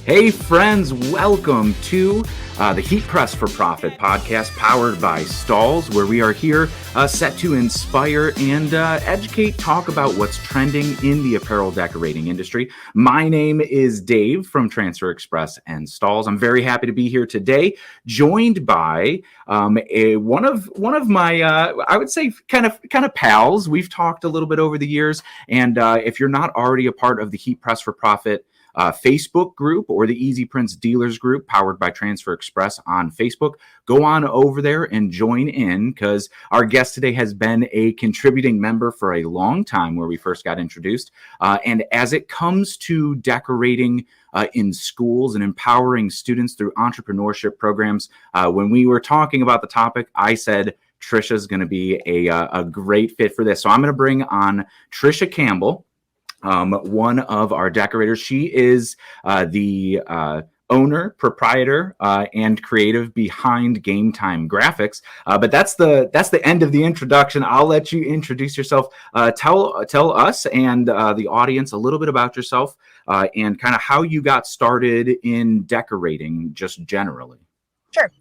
Hey friends, welcome to the Heat Press for Profit podcast powered by Stahls, where we are here set to inspire and educate, talk about what's trending in the apparel decorating industry. My name is Dave from Transfer Express and Stahls. I'm very happy to be here today, joined by one of my I would say kind of pals. We've talked a little bit over the years, and if you're not already a part of the Heat Press for Profit Facebook group or the Easy Prints Dealers group powered by Transfer Express on Facebook, go on over there and join in, because our guest today has been a contributing member for a long time where we first got introduced. And as it comes to decorating in schools and empowering students through entrepreneurship programs, when we were talking about the topic, I said Tricia is going to be a great fit for this. So I'm going to bring on Tricia Campbell, one of our decorators. She is the owner, proprietor, and creative behind Game Time Graphix. But that's the end of the introduction. I'll let you introduce yourself. Tell us and the audience a little bit about yourself and kind of how you got started in decorating, just generally. Sure.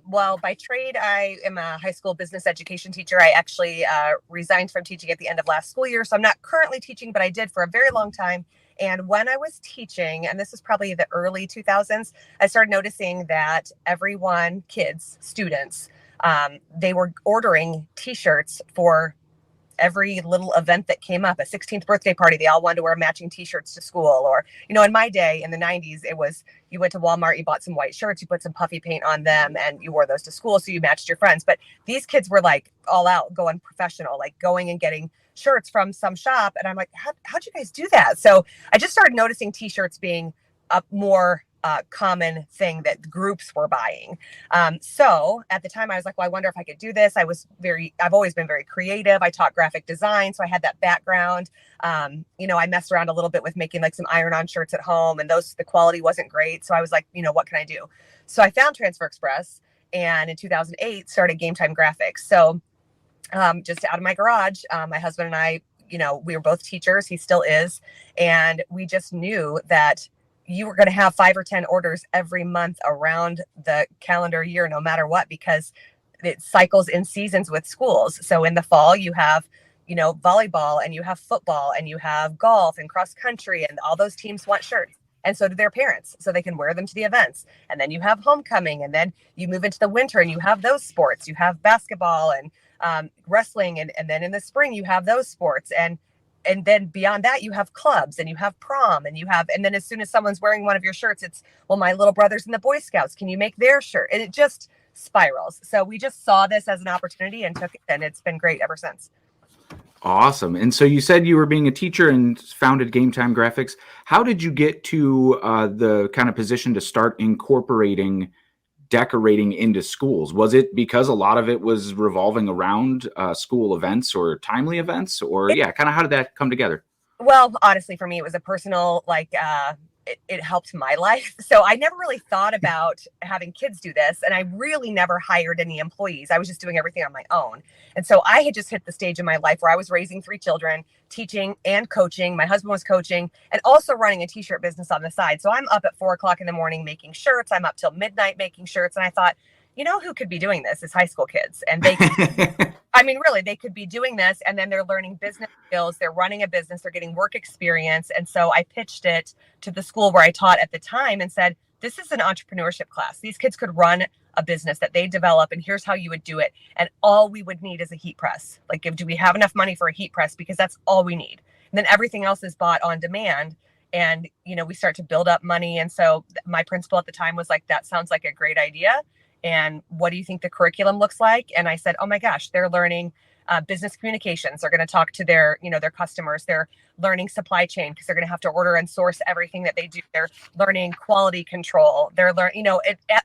Well, by trade, I am a high school business education teacher. I actually resigned from teaching at the end of last school year. So I'm not currently teaching, but I did for a very long time. And when I was teaching, and this was probably the early 2000s, I started noticing that everyone, kids, students, they were ordering T-shirts for every little event that came up. A 16th birthday party, they all wanted to wear matching T-shirts to school. Or, in my day, in the 90s, it was you went to Walmart, you bought some white shirts, you put some puffy paint on them, and you wore those to school, so you matched your friends. But these kids were like all out, going professional, like going and getting shirts from some shop. And I'm like, how'd you guys do that? So I just started noticing T-shirts being a more common thing that groups were buying. So at the time I was like, well, I wonder if I could do this. I've always been very creative. I taught graphic design, so I had that background. I messed around a little bit with making like some iron-on shirts at home, and the quality wasn't great. So I was like, what can I do? So I found Transfer Express, and in 2008 started Game Time Graphix. So just out of my garage, my husband and I, we were both teachers. He still is. And we just knew that you were going to have 5 or 10 orders every month around the calendar year, no matter what, because it cycles in seasons with schools. So in the fall, you have, volleyball, and you have football, and you have golf and cross country, and all those teams want shirts. And so do their parents, so they can wear them to the events. And then you have homecoming, and then you move into the winter and you have those sports. You have basketball and wrestling. And then in the spring, you have those sports. And then beyond that, you have clubs, and you have prom, and then as soon as someone's wearing one of your shirts, it's, well, my little brother's in the Boy Scouts, can you make their shirt? And it just spirals. So we just saw this as an opportunity and took it, and it's been great ever since. Awesome. And so you said you were being a teacher and founded Game Time Graphix. How did you get to the kind of position to start incorporating decorating into schools? Was it because a lot of it was revolving around school events or timely events, or kind of how did that come together? Well, honestly, for me, it was a personal, it helped my life. So I never really thought about having kids do this. And I really never hired any employees. I was just doing everything on my own. And so I had just hit the stage in my life where I was raising 3 children, teaching and coaching. My husband was coaching and also running a T-shirt business on the side. So I'm up at 4 o'clock in the morning making shirts. I'm up till midnight making shirts. And I thought, who could be doing this is high school kids. And they really, they could be doing this, and then they're learning business skills. They're running a business. They're getting work experience. And so I pitched it to the school where I taught at the time and said, this is an entrepreneurship class. These kids could run a business that they develop, and here's how you would do it. And all we would need is a heat press. Like, do we have enough money for a heat press? Because that's all we need. And then everything else is bought on demand. And, we start to build up money. And so my principal at the time was like, that sounds like a great idea. And what do you think the curriculum looks like? And I said, oh my gosh, they're learning business communications. They're going to talk to their customers. They're learning supply chain because they're going to have to order and source everything that they do. They're learning quality control. They're learning,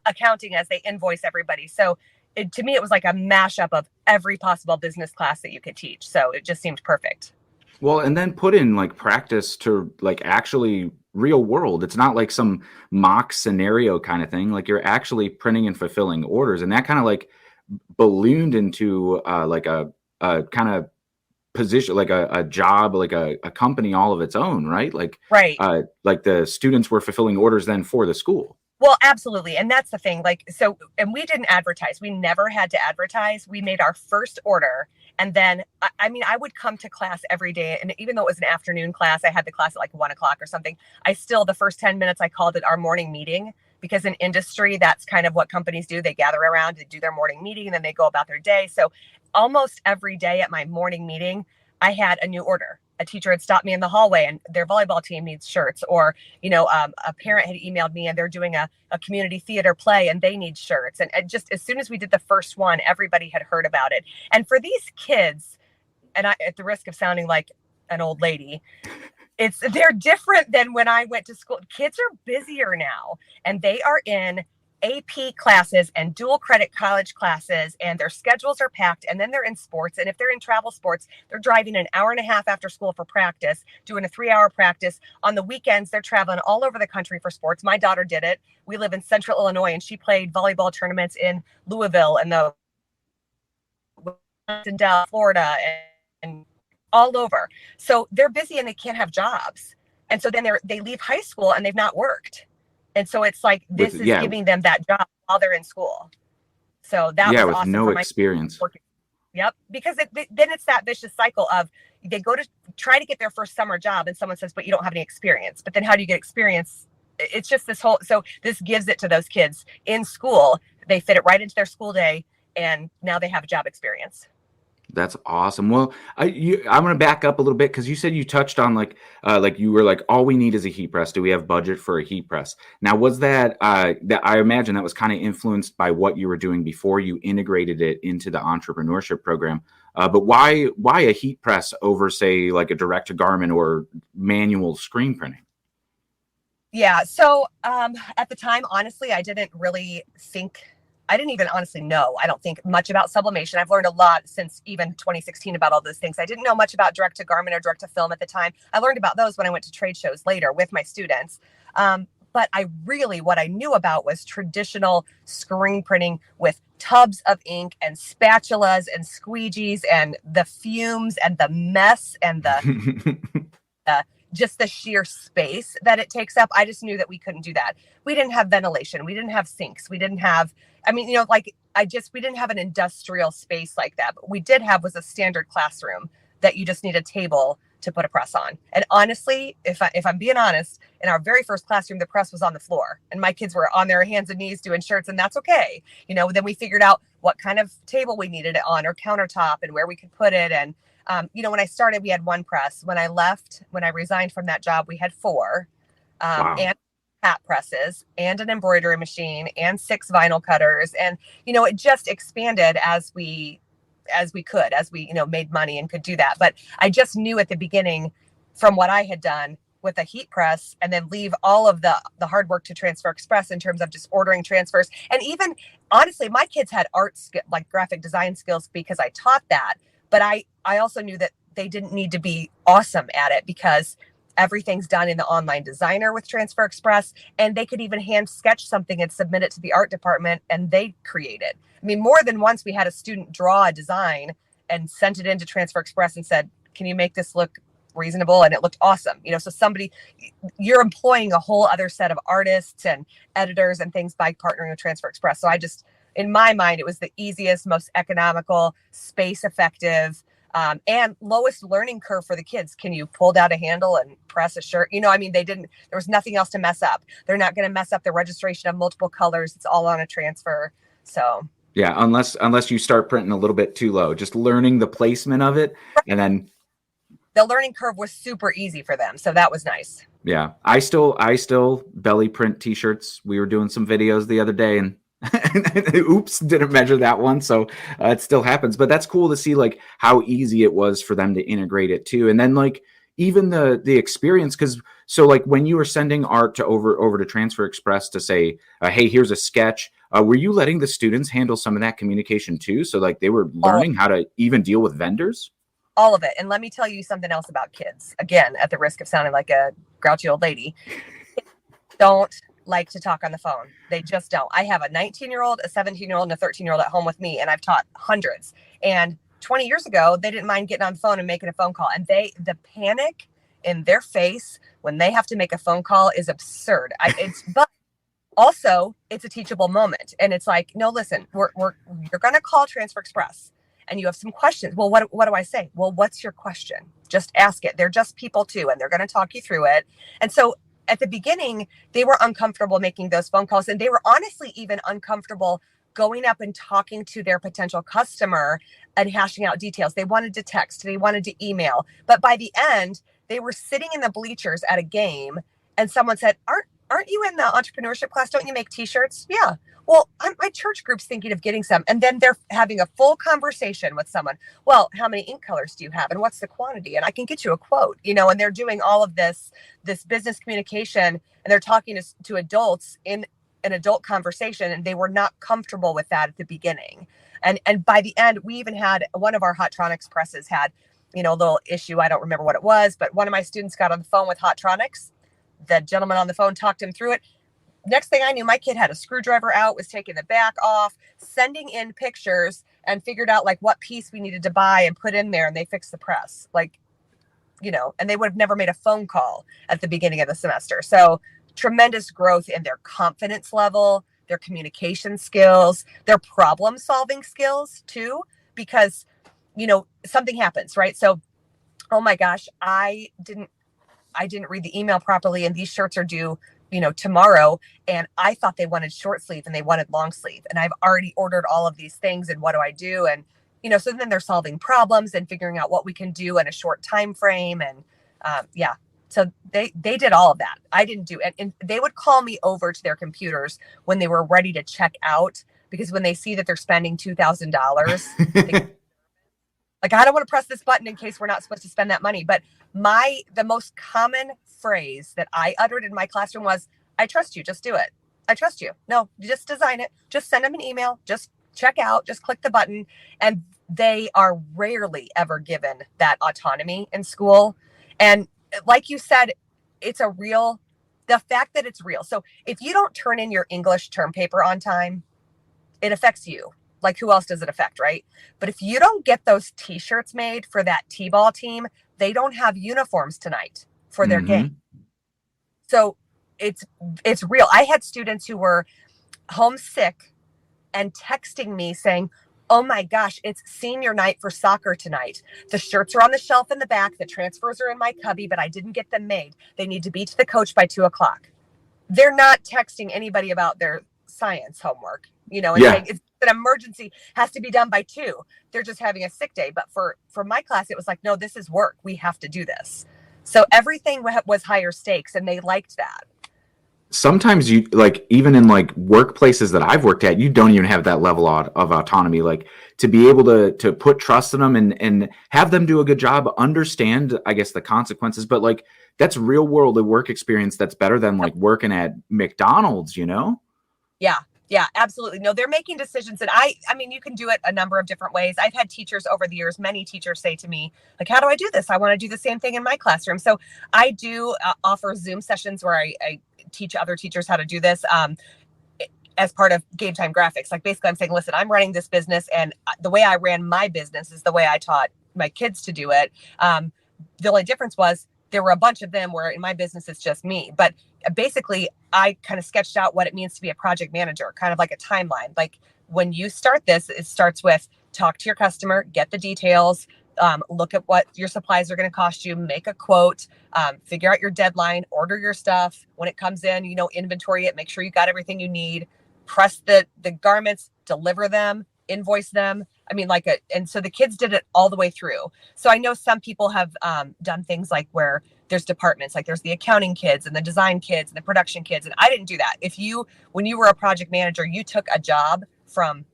accounting as they invoice everybody. So to me, it was like a mashup of every possible business class that you could teach. So it just seemed perfect. Well, and then put in like practice to like actually real world. It's not like some mock scenario kind of thing. Like you're actually printing and fulfilling orders, and that kind of like ballooned into like a kind of position, like a job, like a company all of its own, right? Right. Like the students were fulfilling orders then for the school. Well, absolutely. And that's the thing. Like, so, and we didn't advertise. We never had to advertise. We made our first order. And then, I mean, I would come to class every day. And even though it was an afternoon class, I had the class at like 1 o'clock or something. I still, the first 10 minutes, I called it our morning meeting, because in industry, that's kind of what companies do. They gather around to do their morning meeting and then they go about their day. So almost every day at my morning meeting, I had a new order. A teacher had stopped me in the hallway and their volleyball team needs shirts, or, a parent had emailed me and they're doing a community theater play and they need shirts. And just as soon as we did the first one, everybody had heard about it. And for these kids, and I, at the risk of sounding like an old lady, they're different than when I went to school. Kids are busier now, and they are in AP classes and dual credit college classes, and their schedules are packed, and then they're in sports. And if they're in travel sports, they're driving an hour and a half after school for practice, doing a 3-hour practice. On the weekends, they're traveling all over the country for sports. My daughter did it. We live in central Illinois, and she played volleyball tournaments in Louisville and in Dallas, Florida, and all over. So they're busy and they can't have jobs. And so then they leave high school and they've not worked. And so it's like, this is giving them that job while they're in school. So that was with awesome. No experience. Yep. Because then it's that vicious cycle of they go to try to get their first summer job and someone says, but you don't have any experience. But then how do you get experience? It's just this whole, so this gives it to those kids in school. They fit it right into their school day, and now they have a job experience. That's awesome. Well, I'm going to back up a little bit, because you said you touched on like you were like, all we need is a heat press. Do we have budget for a heat press? Now, was that that I imagine that was kind of influenced by what you were doing before you integrated it into the entrepreneurship program. But why a heat press over, say, like a direct to garment or manual screen printing? Yeah. So at the time, honestly, I didn't even honestly know, I don't think, much about sublimation. I've learned a lot since even 2016 about all those things. I didn't know much about direct to garment or direct to film at the time. I learned about those when I went to trade shows later with my students. But what I knew about was traditional screen printing with tubs of ink and spatulas and squeegees and the fumes and the mess and the just the sheer space that it takes up. I just knew that we couldn't do that. We didn't have ventilation. We didn't have sinks. We didn't have, we didn't have an industrial space like that. But we did have was a standard classroom that you just need a table to put a press on. And honestly, if I'm being honest, in our very first classroom, the press was on the floor and my kids were on their hands and knees doing shirts, and that's okay. Then we figured out what kind of table we needed it on, or countertop, and where we could put it. And when I started, we had one press. When I resigned from that job, we had 4, Wow. and hat presses and an embroidery machine and 6 vinyl cutters. And, it just expanded as we made money and could do that. But I just knew at the beginning, from what I had done with a heat press, and then leave all of the hard work to Transfer Express in terms of just ordering transfers. And even honestly, my kids had like graphic design skills because I taught that. But I also knew that they didn't need to be awesome at it, because everything's done in the online designer with Transfer Express, and they could even hand sketch something and submit it to the art department and they create it. More than once we had a student draw a design and sent it into Transfer Express and said, can you make this look reasonable? And it looked awesome. So you're employing a whole other set of artists and editors and things by partnering with Transfer Express. So in my mind, it was the easiest, most economical, space effective, and lowest learning curve for the kids. Can you pull down a handle and press a shirt? There was nothing else to mess up. They're not going to mess up the registration of multiple colors. It's all on a transfer. So yeah, unless you start printing a little bit too low, just learning the placement of it. And then the learning curve was super easy for them. So that was nice. Yeah. I still belly print t-shirts. We were doing some videos the other day, and oops, didn't measure that one. So it still happens, but that's cool to see like how easy it was for them to integrate it too. And then like even the experience, because so like when you were sending art to over to Transfer Express to say, hey, here's a sketch, were you letting the students handle some of that communication too? So like they were learning how to even deal with vendors? All of it. And let me tell you something else about kids, again, at the risk of sounding like a grouchy old lady. Don't like to talk on the phone. They just don't. I have a 19-year-old, a 17-year-old, and a 13-year-old at home with me, and I've taught hundreds. And 20 years ago, they didn't mind getting on the phone and making a phone call. And the panic in their face when they have to make a phone call is absurd. But also it's a teachable moment. And it's like, no, listen, you're going to call Transfer Express and you have some questions. Well, what do I say? Well, what's your question? Just ask it. They're just people too, and they're going to talk you through it. And so at the beginning, they were uncomfortable making those phone calls, and they were honestly even uncomfortable going up and talking to their potential customer and hashing out details. They wanted to text, they wanted to email. But by the end, they were sitting in the bleachers at a game and someone said, aren't you in the entrepreneurship class? Don't you make t-shirts? Yeah. Well, my church group's thinking of getting some. And then they're having a full conversation with someone. Well, how many ink colors do you have? And what's the quantity? And I can get you a quote, and they're doing all of this business communication, and they're talking to adults in an adult conversation. And they were not comfortable with that at the beginning. And by the end, we even had one of our Hotronics presses had, a little issue. I don't remember what it was, but one of my students got on the phone with Hotronics. The gentleman on the phone talked him through it. Next thing I knew, my kid had a screwdriver out, was taking the back off, sending in pictures, and figured out like what piece we needed to buy and put in there. And they fixed the press, and they would have never made a phone call at the beginning of the semester. So tremendous growth in their confidence level, their communication skills, their problem solving skills too, because, something happens, right? So, oh my gosh, I didn't read the email properly, and these shirts are due tomorrow, and I thought they wanted short sleeve and they wanted long sleeve, and I've already ordered all of these things, and what do I do? And so then they're solving problems and figuring out what we can do in a short time frame. And so they did all of that. I didn't do it. And they would call me over to their computers when they were ready to check out, because when they see that they're spending $2,000, like, I don't want to press this button in case we're not supposed to spend that money. But the most common phrase that I uttered in my classroom was, I trust you, just do it. I trust you. No, just design it. Just send them an email. Just check out. Just click the button. And they are rarely ever given that autonomy in school. And like you said, the fact that it's real. So if you don't turn in your English term paper on time, it affects you. Like, who else does it affect, right? But if you don't get those t-shirts made for that t-ball team, they don't have uniforms tonight for their game. So it's real. I had students who were homesick and texting me saying, oh my gosh, it's senior night for soccer tonight. The shirts are on the shelf in the back. The transfers are in my cubby, but I didn't get them made. They need to be to the coach by 2:00. They're not texting anybody about their science homework, and saying it's an emergency, has to be done by 2:00. They're just having a sick day. But for my class, it was like, no, this is work. We have to do this. So everything was higher stakes, and they liked that. Sometimes you, like, even in like workplaces that I've worked at, you don't even have that level of autonomy, like to be able to put trust in them and have them do a good job, understand, I guess, the consequences. But like, that's real world work experience. That's better than like working at McDonald's, Yeah, absolutely. No, they're making decisions. And I mean, you can do it a number of different ways. I've had teachers over the years, many teachers say to me, like, how do I do this? I want to do the same thing in my classroom. So I do offer Zoom sessions where I teach other teachers how to do this as part of Game Time Graphix. Like, basically I'm saying, listen, I'm running this business, and the way I ran my business is the way I taught my kids to do it. The only difference was there were a bunch of them where in my business, it's just me. But basically, I kind of sketched out what it means to be a project manager, kind of like a timeline. Like, when you start this, it starts with talk to your customer, get the details, look at what your supplies are going to cost you, make a quote, figure out your deadline, order your stuff. When it comes in, inventory it, make sure you got everything you need, press the garments, deliver them, invoice them. I mean, and so the kids did it all the way through. So I know some people have done things like where there's departments, like there's the accounting kids and the design kids and the production kids. And I didn't do that. When you were a project manager, you took a job from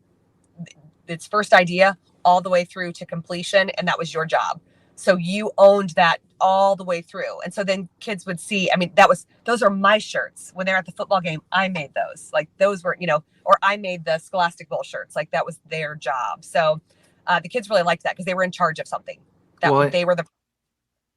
its first idea all the way through to completion, and that was your job. So you owned that all the way through. And so then kids would see, I mean, those are my shirts. When they're at the football game, I made those. Like, those were, or I made the Scholastic Bowl shirts. Like, that was their job. So the kids really liked that because they were in charge of something. They were the...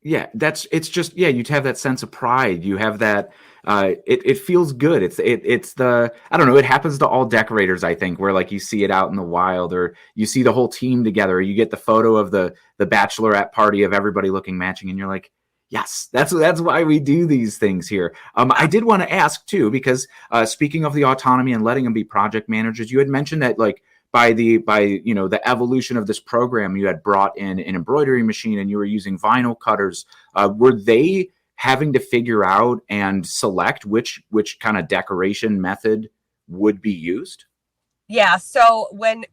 Yeah, you'd have that sense of pride. You have that, it feels good. It's the, I don't know, it happens to all decorators, I think, where like you see it out in the wild, or you see the whole team together, or you get the photo of the bachelorette party of everybody looking matching, and you're like, yes, that's why we do these things here. I did want to ask too, because speaking of the autonomy and letting them be project managers, you had mentioned that like by the evolution of this program, you had brought in an embroidery machine and you were using vinyl cutters. Were they having to figure out and select which kind of decoration method would be used? Yeah. So when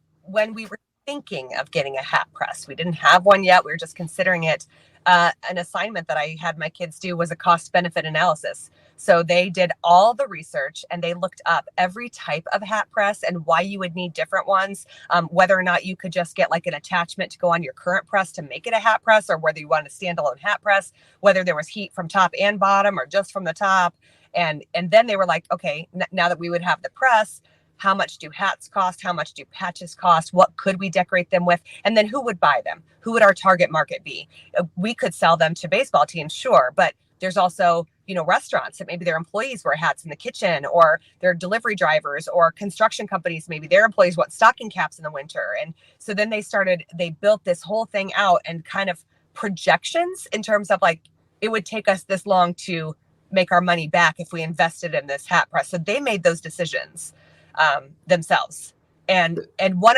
we were thinking of getting a hat press, we didn't have one yet. We were just considering it. An assignment that I had my kids do was a cost benefit analysis. So they did all the research and they looked up every type of hat press and why you would need different ones, whether or not you could just get like an attachment to go on your current press to make it a hat press, or whether you want a standalone hat press, whether there was heat from top and bottom or just from the top. And then they were like, okay, now that we would have the press, how much do hats cost? How much do patches cost? What could we decorate them with? And then who would buy them? Who would our target market be? We could sell them to baseball teams, sure, but there's also, restaurants that maybe their employees wear hats in the kitchen, or their delivery drivers, or construction companies, maybe their employees want stocking caps in the winter. And so then they built this whole thing out and kind of projections in terms of like, it would take us this long to make our money back if we invested in this hat press. So they made those decisions themselves. And one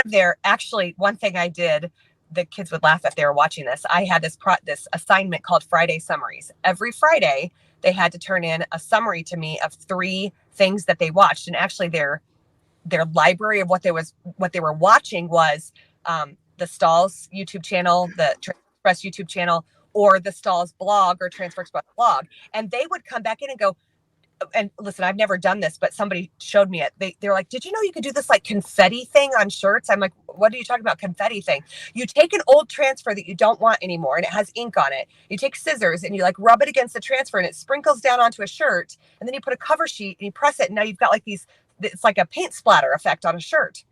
thing I did, the kids would laugh if they were watching this. I had this assignment called Friday summaries. Every Friday, they had to turn in a summary to me of 3 things that they watched. And actually their library of what they were watching was the Stahls YouTube channel, the Transfer Express YouTube channel, or the Stahls blog or Transfer Express blog. And they would come back in and go, and listen, I've never done this, but somebody showed me it. They're like, did you know you could do this like confetti thing on shirts? I'm like, what are you talking about? Confetti thing? You take an old transfer that you don't want anymore and it has ink on it. You take scissors and you like rub it against the transfer and it sprinkles down onto a shirt. And then you put a cover sheet and you press it. And now you've got like it's like a paint splatter effect on a shirt.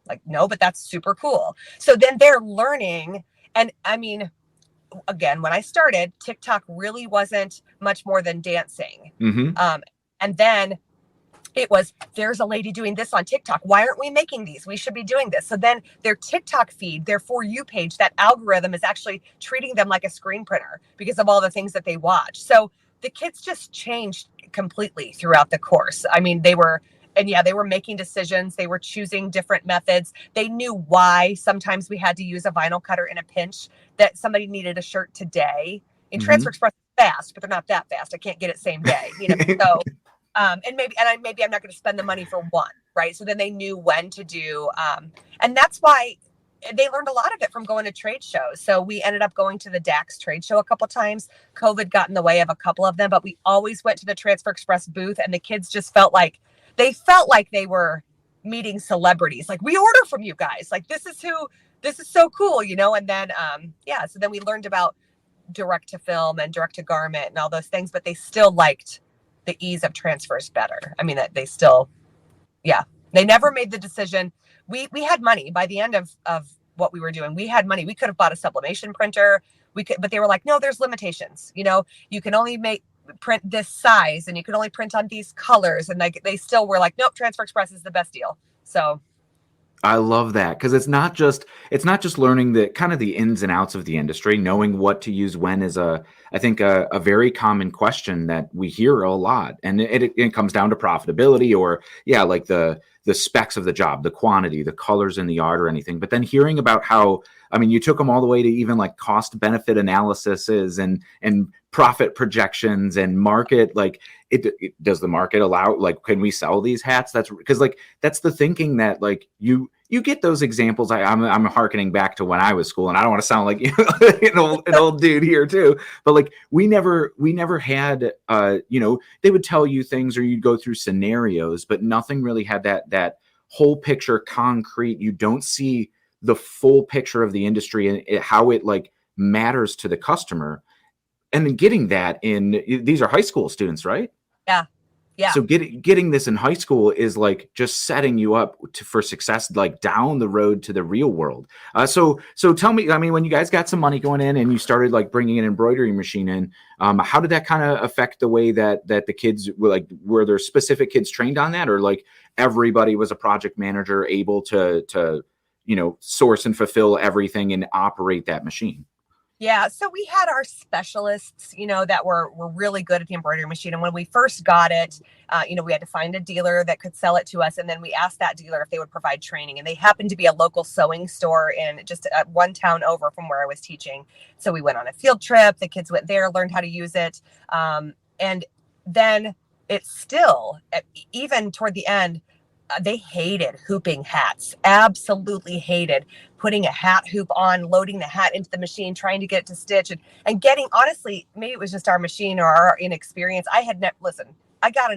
Like, no, but that's super cool. So then they're learning. And I mean, again, when I started, TikTok really wasn't much more than dancing. Mm-hmm. And then it was, there's a lady doing this on TikTok. Why aren't we making these? We should be doing this. So then their TikTok feed, their For You page, that algorithm is actually treating them like a screen printer because of all the things that they watch. So the kids just changed completely throughout the course. I mean, they were making decisions. They were choosing different methods. They knew why sometimes we had to use a vinyl cutter in a pinch, that somebody needed a shirt today. In Transfer Express, fast, but they're not that fast. I can't get it same day, So, and maybe I'm not going to spend the money for one, right? So then they knew when to do, and that's why they learned a lot of it from going to trade shows. So we ended up going to the DAX trade show a couple of times. COVID got in the way of a couple of them, but we always went to the Transfer Express booth, and the kids just felt like they were meeting celebrities. Like, we order from you guys. Like, this is so cool, And then, so then we learned about direct to film and direct to garment and all those things, but they still liked the ease of transfers better. I mean, that they still, they never made the decision. We had money by the end of what we were doing. We had money. We could have bought a sublimation printer. But they were like, no, there's limitations. You can only print this size and you can only print on these colors. And like, they still were like, nope, Transfer Express is the best deal. So I love that, because it's not just learning the kind of the ins and outs of the industry. Knowing what to use when is I think a very common question that we hear a lot, and it comes down to profitability, or like the specs of the job, the quantity, the colors in the art, or anything. But then hearing about how, I mean, you took them all the way to even like cost benefit analyses and profit projections and market, like does the market allow, like, can we sell these hats? That's because like, that's the thinking that like you get those examples. I'm hearkening back to when I was school, and I don't want to sound like an old dude here too, but like we never had, they would tell you things, or you'd go through scenarios, but nothing really had that whole picture concrete. You don't see the full picture of the industry and how it like matters to the customer. And then getting that these are high school students, right? Yeah. Yeah. So getting this in high school is like just setting you up for success, like down the road to the real world. So tell me, I mean, when you guys got some money going in and you started like bringing an embroidery machine in, how did that kind of affect the way that the kids were like, were there specific kids trained on that, or like everybody was a project manager able to, source and fulfill everything and operate that machine? Yeah, so we had our specialists, that were really good at the embroidery machine. And when we first got it, we had to find a dealer that could sell it to us. And then we asked that dealer if they would provide training. And they happened to be a local sewing store in just one town over from where I was teaching. So we went on a field trip. The kids went there, learned how to use it. And then it still, even toward the end, they hated hooping hats, absolutely hated putting a hat hoop on, loading the hat into the machine, trying to get it to stitch and getting, honestly, maybe it was just our machine or our inexperience. I got a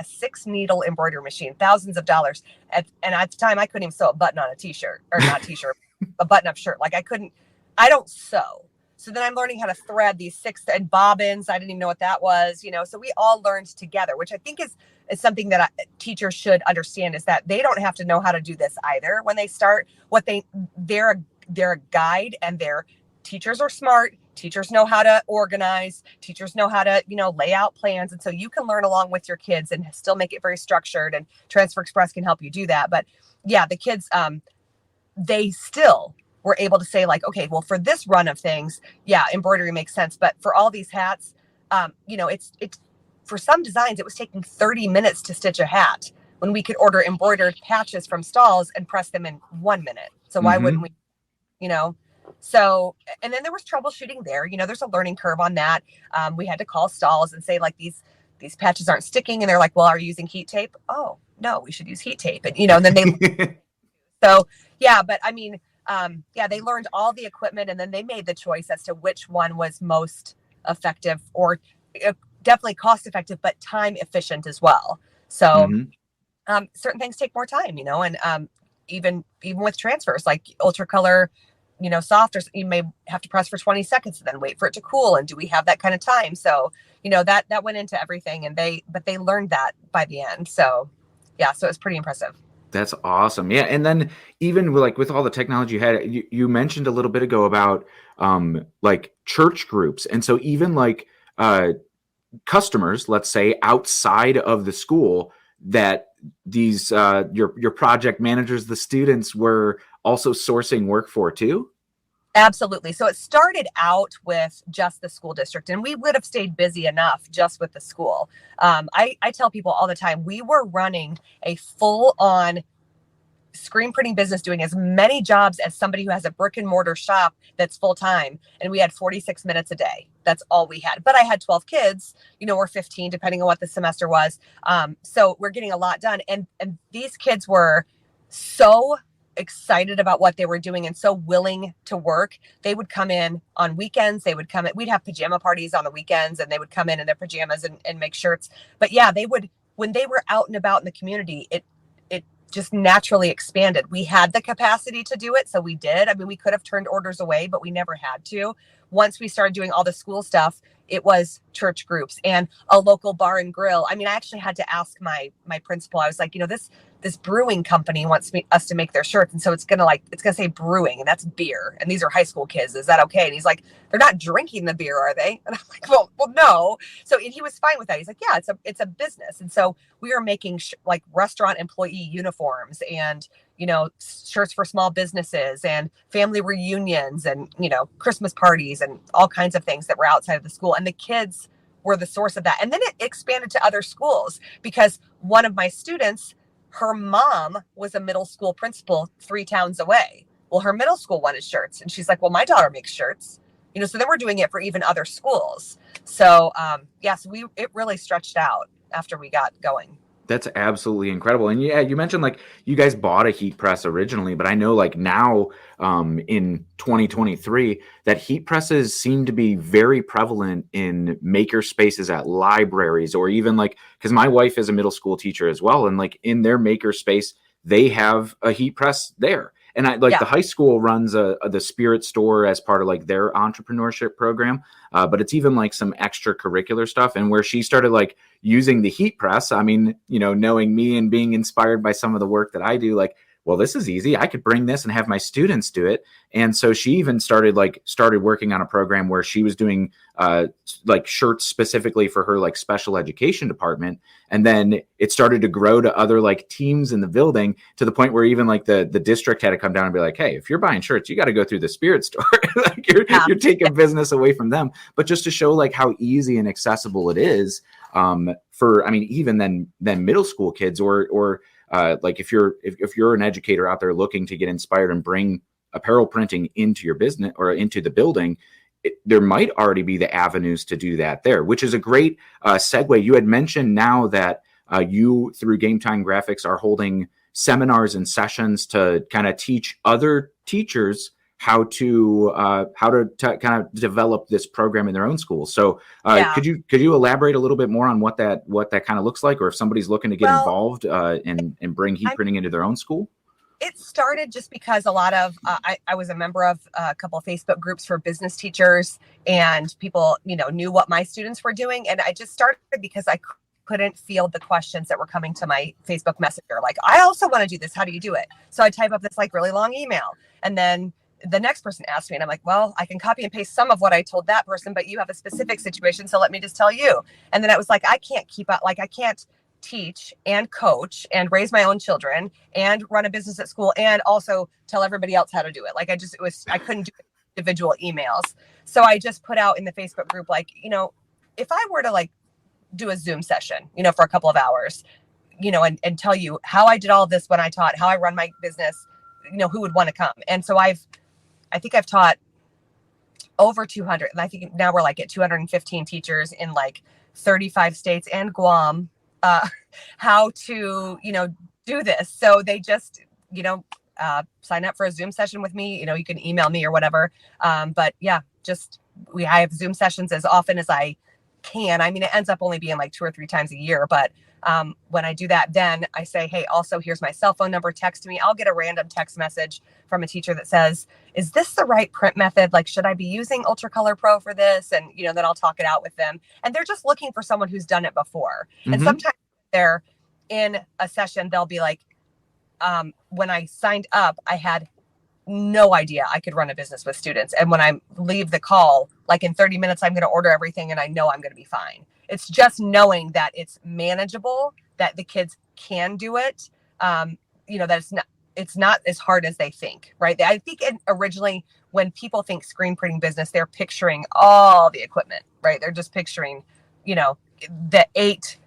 6-needle embroidery machine, thousands of dollars. And at the time I couldn't even sew a button on a t-shirt, or not t-shirt, a button up shirt. Like I don't sew. So then I'm learning how to thread these 6 and bobbins. I didn't even know what that was, so we all learned together, which I think is something that teachers should understand, is that they don't have to know how to do this either when they start. They're a guide, and their teachers are smart. Teachers know how to organize. Teachers know how to, lay out plans. And so you can learn along with your kids and still make it very structured, and Transfer Express can help you do that. But yeah, the kids, they still were able to say like, okay, well, for this run of things, yeah, embroidery makes sense. But for all these hats, it's for some designs, it was taking 30 minutes to stitch a hat when we could order embroidered patches from Stahls and press them in 1 minute. So why wouldn't we, So, and then there was troubleshooting there. There's a learning curve on that. We had to call Stahls and say like, these patches aren't sticking. And they're like, well, are you using heat tape? Oh, no, we should use heat tape. And, and then they, so yeah, but I mean, they learned all the equipment, and then they made the choice as to which one was most effective, or definitely cost effective, but time efficient as well. So certain things take more time, and even with transfers like ultra color, soft, or you may have to press for 20 seconds and then wait for it to cool. And do we have that kind of time? So, that went into everything, and they learned that by the end. So yeah, so it's pretty impressive. That's awesome. Yeah. And then even with all the technology you had, you mentioned a little bit ago about like church groups. And so even like customers, let's say outside of the school, that these your project managers, the students, were also sourcing work for too? Absolutely. So it started out with just the school district, and we would have stayed busy enough just with the school. I tell people all the time, we were running a full-on screen printing business, doing as many jobs as somebody who has a brick and mortar shop that's full-time. And we had 46 minutes a day. That's all we had. But I had 12 kids, or 15, depending on what the semester was. So we're getting a lot done. And these kids were so excited about what they were doing and so willing to work. They would come in on weekends. We'd have pajama parties on the weekends, and they would come in their pajamas and make shirts. But yeah, when they were out and about in the community, it just naturally expanded. We had the capacity to do it, so we did. I mean, we could have turned orders away, but we never had to. Once we started doing all the school stuff, it was church groups and a local bar and grill. I mean, I actually had to ask my principal. I was like, this brewing company wants us to make their shirts, and so it's gonna say brewing, and that's beer, and these are high school kids. Is that okay? And he's like, they're not drinking the beer, are they? And I'm like, well, no. So, and he was fine with that. He's like, yeah, it's a business, and so we are making like restaurant employee uniforms and shirts for small businesses and family reunions and Christmas parties and all kinds of things that were outside of the school, and the kids were the source of that. And then it expanded to other schools, because one of my students, her mom was a middle school principal 3 towns away. Well, her middle school wanted shirts, and she's like, well, my daughter makes shirts, so then we're doing it for even other schools. So, so it really stretched out after we got going. That's absolutely incredible. And yeah, you mentioned like you guys bought a heat press originally, but I know like now in 2023 that heat presses seem to be very prevalent in maker spaces at libraries, or even like, because my wife is a middle school teacher as well, and like in their maker space, they have a heat press there. And I like the high school runs the Spirit Store as part of like their entrepreneurship program. But it's even like some extracurricular stuff, and where she started like using the heat press. I mean, knowing me and being inspired by some of the work that I do, like, well, this is easy. I could bring this and have my students do it. And so she even started working on a program where she was doing like shirts specifically for her like special education department. And then it started to grow to other like teams in the building, to the point where even like the district had to come down and be like, hey, if you're buying shirts, you got to go through the Spirit Store. Like you're taking business away from them. But just to show like how easy and accessible it is for, I mean, even then middle school kids, or like if you're an educator out there looking to get inspired and bring apparel printing into your business or into the building, there might already be the avenues to do that there, which is a great segue. You had mentioned now that you, through Game Time Graphix, are holding seminars and sessions to kind of teach other teachers how to kind of develop this program in their own schools. So could you elaborate a little bit more on what that kind of looks like, or if somebody's looking to get involved and bring heat printing into their own school? It started just because a lot of I was a member of a couple of Facebook groups for business teachers, and people knew what my students were doing, and I just started because I couldn't field the questions that were coming to my Facebook Messenger. Like, I also want to do this. How do you do it? So I type up this like really long email, and then the next person asked me, and I'm like, well, I can copy and paste some of what I told that person, but you have a specific situation, so let me just tell you. And then I was like, I can't keep up. Like, I can't teach and coach and raise my own children and run a business at school and also tell everybody else how to do it. Like, I couldn't do individual emails. So I just put out in the Facebook group, like, if I were to like do a Zoom session, for a couple of hours, and tell you how I did all of this when I taught, how I run my business, who would want to come? And so I think I've taught over 200, and I think now we're like at 215 teachers in like 35 states and Guam, how to, do this. So they just, sign up for a Zoom session with me. You can email me or whatever. But yeah, I have Zoom sessions as often as I can. I mean, it ends up only being like 2 or 3 times a year, but when I do that, then I say, hey, also here's my cell phone number, text me. I'll get a random text message from a teacher that says, is this the right print method? Like, should I be using Ultracolor Pro for this? And, then I'll talk it out with them. And they're just looking for someone who's done it before. Mm-hmm. And sometimes they're in a session, they'll be like, when I signed up, I had no idea I could run a business with students. And when I leave the call, like in 30 minutes, I'm going to order everything and I know I'm going to be fine. It's just knowing that it's manageable, that the kids can do it. That it's not as hard as they think, right? I think originally when people think screen printing business, they're picturing all the equipment, right? They're just picturing, the 8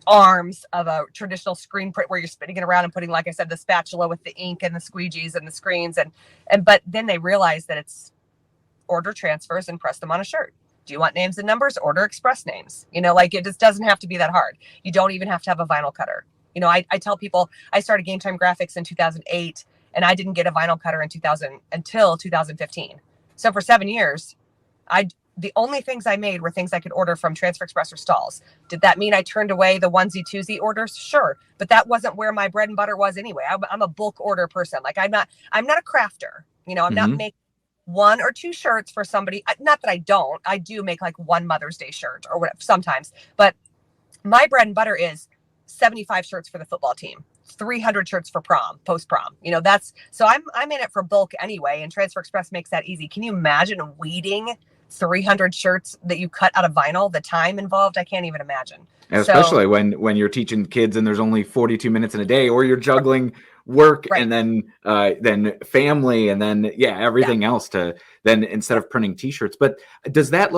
arms of a traditional screen print where you're spinning it around and putting, like I said, the spatula with the ink and the squeegees and the screens. But then they realize that it's order transfers and press them on a shirt. Do you want names and numbers? Order express names. It just doesn't have to be that hard. You don't even have to have a vinyl cutter. I tell people I started Game Time Graphix in 2008 and I didn't get a vinyl cutter until 2015. So for 7 years, the only things I made were things I could order from Transfer Express or Stahls. Did that mean I turned away the onesie twosie orders? Sure. But that wasn't where my bread and butter was anyway. I'm a bulk order person. Like, I'm not a crafter. I'm not making 1 or 2 shirts for somebody. Not that I do make like one Mother's Day shirt or whatever sometimes, but my bread and butter is 75 shirts for the football team, 300 shirts for prom, post prom. So I'm in it for bulk anyway. And Transfer Express makes that easy. Can you imagine weeding 300 shirts that you cut out of vinyl? The time involved, I can't even imagine. Especially when you're teaching kids and there's only 42 minutes in a day, or you're juggling work and then family and then everything else to then, instead of printing t-shirts. But does that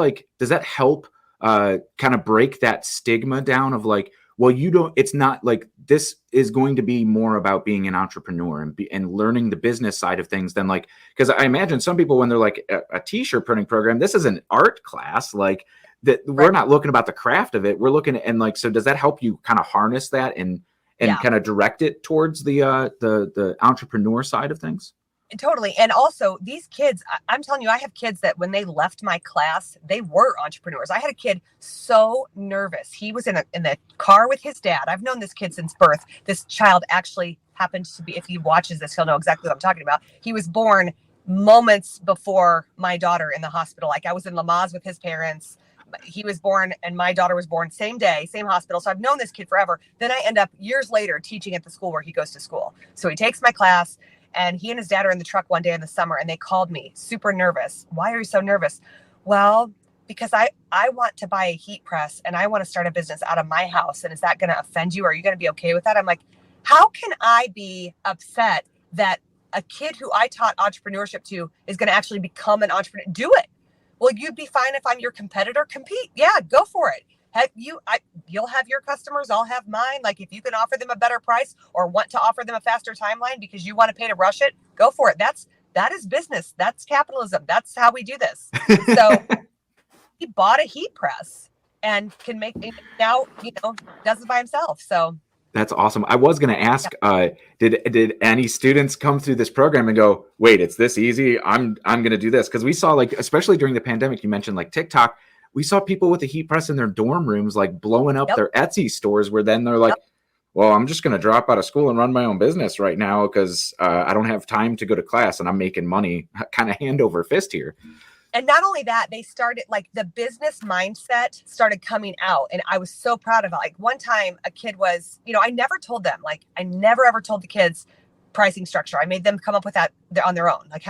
help kind of break that stigma down of like, well, it's not like, this is going to be more about being an entrepreneur and learning the business side of things than like, because I imagine some people, when they're like a t-shirt printing program, this is an art class, like that. We're not looking about the craft of it. We're looking at, and like, so does that help you kind of harness that and kind of direct it towards the entrepreneur side of things? Totally. And also these kids, I'm telling you, I have kids that when they left my class, they were entrepreneurs. I had a kid so nervous. He was in the car with his dad. I've known this kid since birth. This child actually happened to be, if he watches this, he'll know exactly what I'm talking about. He was born moments before my daughter in the hospital. Like I was in Lamaze with his parents. He was born and my daughter was born same day, same hospital. So I've known this kid forever. Then I end up years later teaching at the school where he goes to school. So he takes my class. And he and his dad are in the truck one day in the summer and they called me super nervous. Why are you so nervous? Well, because I want to buy a heat press and I want to start a business out of my house. And is that going to offend you? Are you going to be okay with that? I'm like, how can I be upset that a kid who I taught entrepreneurship to is going to actually become an entrepreneur? Do it. Well, you'd be fine if I'm your competitor. Compete. Yeah, go for it. You'll have your customers, I'll have mine. Like if you can offer them a better price or want to offer them a faster timeline because you want to pay to rush it, go for it. That is business. That's capitalism. That's how we do this. So he bought a heat press and can make now, does it by himself. So that's awesome. I was going to ask, did any students come through this program and go, wait, it's this easy? I'm going to do this. Because we saw, like, especially during the pandemic, you mentioned like TikTok. We saw people with a heat press in their dorm rooms, like blowing up their Etsy stores, where then they're like, well, I'm just going to drop out of school and run my own business right now because I don't have time to go to class and I'm making money kind of hand over fist here. And not only that, they started, like, the business mindset started coming out. And I was so proud of it. Like one time a kid was, I never told them, like I never ever told the kids pricing structure. I made them come up with that on their own. Like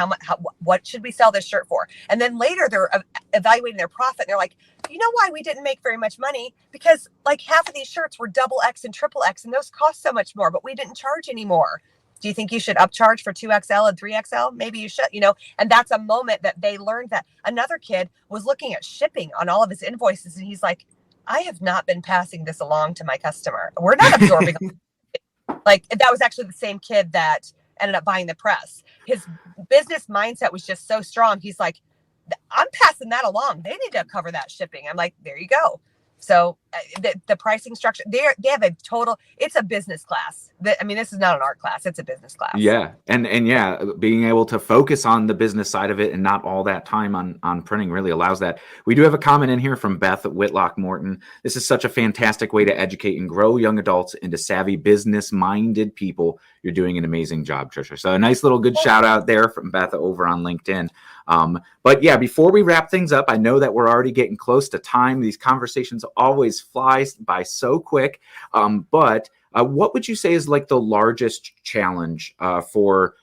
what should we sell this shirt for? And then later they're evaluating their profit. And they're like, you know why we didn't make very much money? Because like half of these shirts were XX and XXX and those cost so much more, but we didn't charge anymore. Do you think you should upcharge for 2XL and 3XL? Maybe you should, and that's a moment that they learned. That another kid was looking at shipping on all of his invoices. And he's like, I have not been passing this along to my customer. We're not absorbing Like that was actually the same kid that ended up buying the press. His business mindset was just so strong. He's like, I'm passing that along. They need to cover that shipping. I'm like, there you go. So the pricing structure, they have a total, it's a business class. This is not an art class. It's a business class. Yeah. And yeah, being able to focus on the business side of it and not all that time on printing really allows that. We do have a comment in here from Beth at Whitlock Morton. This is such a fantastic way to educate and grow young adults into savvy, business-minded people. You're doing an amazing job, Tricia. So a nice little good shout out there from Beth over on LinkedIn. But yeah, before we wrap things up, I know that we're already getting close to time. These conversations always fly by so quick. But what would you say is like the largest challenge for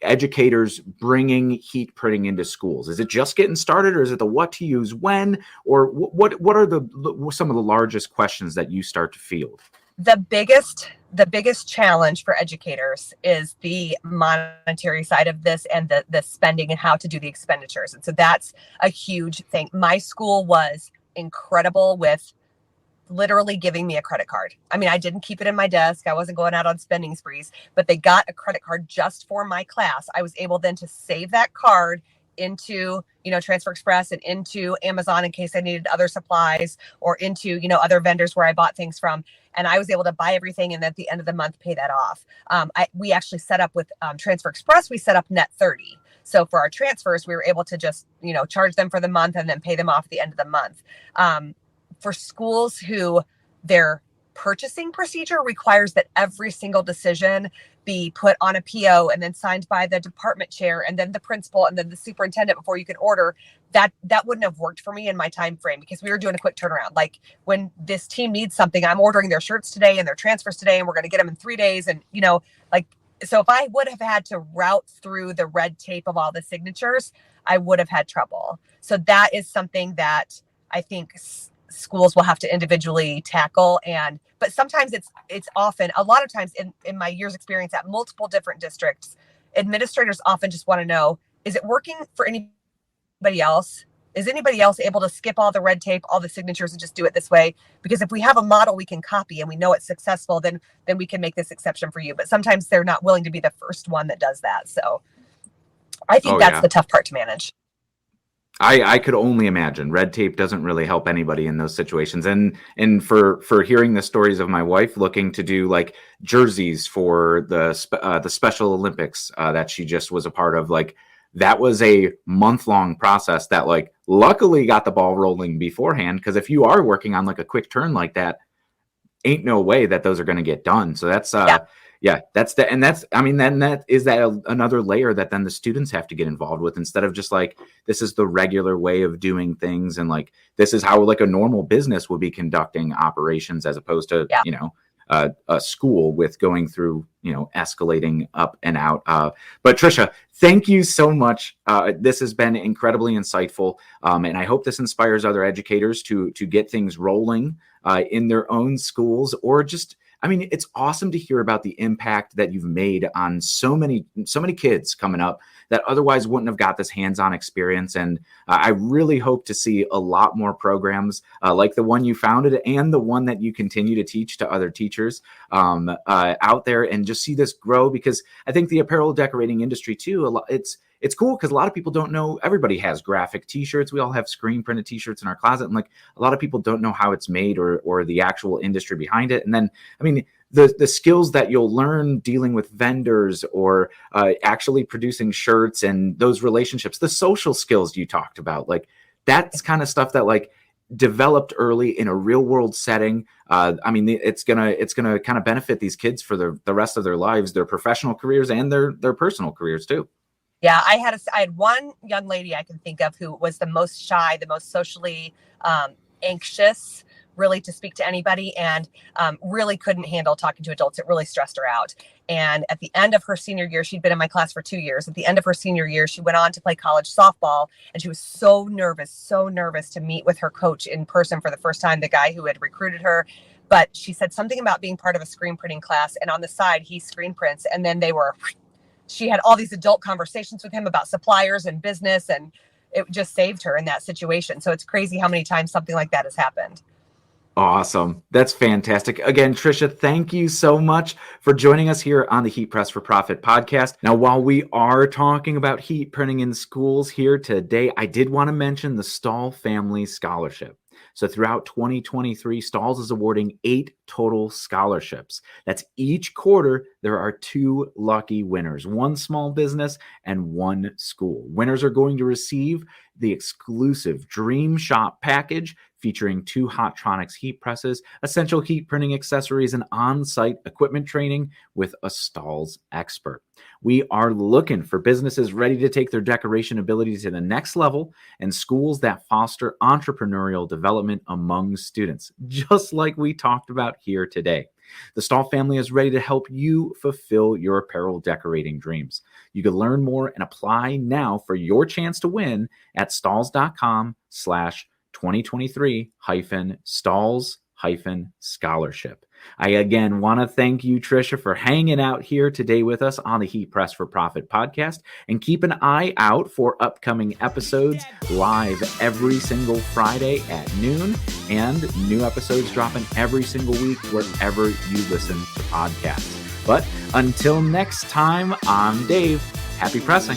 educators bringing heat printing into schools? Is it just getting started, or is it the what to use when, or what are some of the largest questions that you start to field? The biggest challenge for educators is the monetary side of this and the spending and how to do the expenditures. And so that's a huge thing. My school was incredible with literally giving me a credit card. I didn't keep it in my desk. I wasn't going out on spending sprees, but they got a credit card just for my class. I was able then to save that card into, Transfer Express and into Amazon in case I needed other supplies, or into, other vendors where I bought things from. And I was able to buy everything and at the end of the month, pay that off. We actually set up with Transfer Express, we set up net 30. So for our transfers, we were able to just, charge them for the month and then pay them off at the end of the month. For schools who their purchasing procedure requires that every single decision be put on a PO and then signed by the department chair and then the principal and then the superintendent before you can order, that wouldn't have worked for me in my time frame, because we were doing a quick turnaround. Like when this team needs something, I'm ordering their shirts today and their transfers today, and we're going to get them in 3 days. And, so if I would have had to route through the red tape of all the signatures, I would have had trouble. So that is something that I think schools will have to individually tackle. But sometimes it's often, a lot of times in my years experience at multiple different districts, administrators often just want to know, is it working for anybody else? Is anybody else able to skip all the red tape, all the signatures, and just do it this way? Because if we have a model we can copy and we know it's successful, then we can make this exception for you. But sometimes they're not willing to be the first one that does that. So I think that's the tough part to manage. I could only imagine. Red tape doesn't really help anybody in those situations. And for hearing the stories of my wife looking to do like jerseys for the Special Olympics that she just was a part of, like that was a month-long process that like luckily got the ball rolling beforehand. Because if you are working on like a quick turn like that, ain't no way that those are going to get done. So that's I mean, then that is another layer that then the students have to get involved with, instead of just like, this is the regular way of doing things. And like, this is how like a normal business would be conducting operations, as opposed to, a school with going through, escalating up and out. But Tricia, thank you so much. This has been incredibly insightful. And I hope this inspires other educators to get things rolling in their own schools, or just, I mean, it's awesome to hear about the impact that you've made on so many kids coming up that otherwise wouldn't have got this hands-on experience. And I really hope to see a lot more programs like the one you founded and the one that you continue to teach to other teachers out there, and just see this grow, because I think the apparel decorating industry too, it's cool because a lot of people don't know. Everybody has graphic t-shirts. We all have screen printed t-shirts in our closet. And like, a lot of people don't know how it's made or the actual industry behind it. And then, I mean, the skills that you'll learn dealing with vendors or actually producing shirts, and those relationships, the social skills you talked about, like that's kind of stuff that like developed early in a real world setting. I mean, it's gonna kind of benefit these kids for the rest of their lives, their professional careers and their personal careers too. Yeah, I had one young lady I can think of who was the most shy, the most socially anxious, really, to speak to anybody, and really couldn't handle talking to adults. It really stressed her out. And at the end of her senior year, she'd been in my class for 2 years. At the end of her senior year, she went on to play college softball, and she was so nervous to meet with her coach in person for the first time, the guy who had recruited her. But she said something about being part of a screen printing class, and on the side, he screen prints, and then she had all these adult conversations with him about suppliers and business, and it just saved her in that situation. So it's crazy how many times something like that has happened. Awesome. That's fantastic. Again, Tricia, thank you so much for joining us here on the Heat Press for Profit podcast. Now, while we are talking about heat printing in schools here today, I did want to mention the Stahls Family Scholarship. So throughout 2023, Stahls is awarding 8 total scholarships. That's each quarter, there are 2 lucky winners, 1 small business and 1 school. Winners are going to receive the exclusive Dream Shop package featuring 2 Hotronix heat presses, essential heat printing accessories, and on-site equipment training with a Stahls expert. We are looking for businesses ready to take their decoration abilities to the next level, and schools that foster entrepreneurial development among students, just like we talked about here today. The Stahls family is ready to help you fulfill your apparel decorating dreams. You can learn more and apply now for your chance to win at stahls.com/2023-Stahls-scholarship. I again want to thank you, Tricia, for hanging out here today with us on the Heat Press for Profit podcast, and keep an eye out for upcoming episodes live every single Friday at noon, and new episodes dropping every single week wherever you listen to podcasts. But until next time, I'm Dave. Happy pressing.